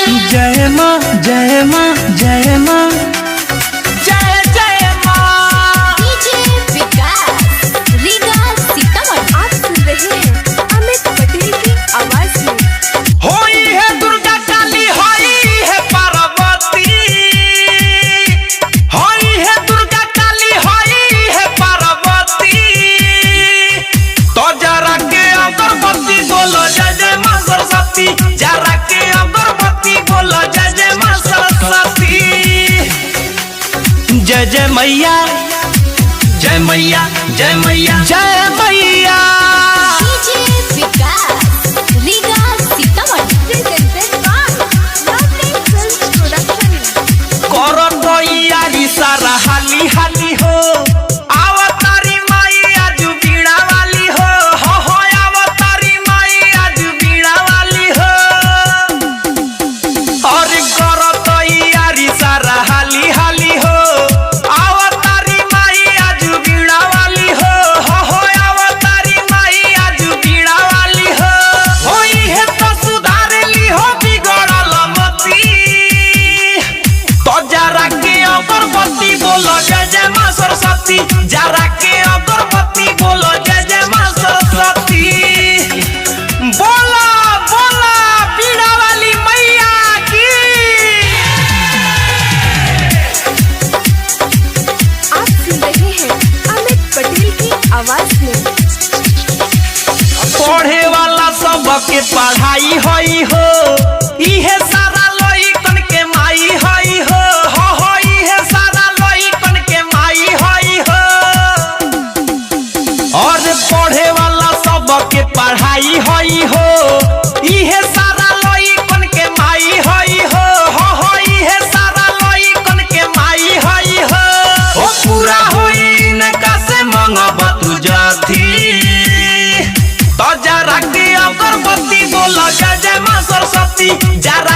जय माँ जय माँ जय माँ जय जय माँ। डीजे विकास रीगा सीतामढ़ी। आप सुन रहे हैं अमित पटेल की आवाज में। होई है दुर्गा काली, होई है पार्वती, होई है दुर्गा काली, होई है पार्वती। तो जरा के अगरबत्ती बोलो जय जय माँ सरस्वती, जरा के अगरबत्ती बोलो जय जय माँ सरस्वती। जय जय मैया जय मैया जय मैया जय मैया। DJ Vikas Riga Sitamarhi. Presented by lovely films production. करो तो यारी सारा हाली हाली हो, अवतारी माई आज बीड़ा वाली हो, हो अवतारी माई आज बीड़ा वाली हो। और करो तो यारी सारा हाली हाली हो, अवतारी माई आज बीड़ा वाली हो, हो अवतारी माई आज बीड़ा वाली हो। होई है तो सुधार ली हो बिगड़ल मती। तो जरा के अगरबत्ती बोलो जय जय माँ सरस्वती, जरा के अगरबत्ती बोलो जय जय माँ सरस्वती। बोला बोला बीड़ा वाली मैया की। आप सुन रहे हैं अमित पटेल की आवाज में। पढ़े वाला सबके पढ़ाई होई हो, इहे सारा लइकन के माई होई हो, हो इहे सारा लइकन के माई होई हो। और पढ़े वाला सबके पढ़ाई होई हो, इहे सारा लइकन के माई होई हो, हो इहे सारा लइकन के माई होई हो। ओ पूरा होई इनका से मंगब तू जाती। तो जरा के अगरबत्ती बोलो जय जय माँ सरस्वती, जरा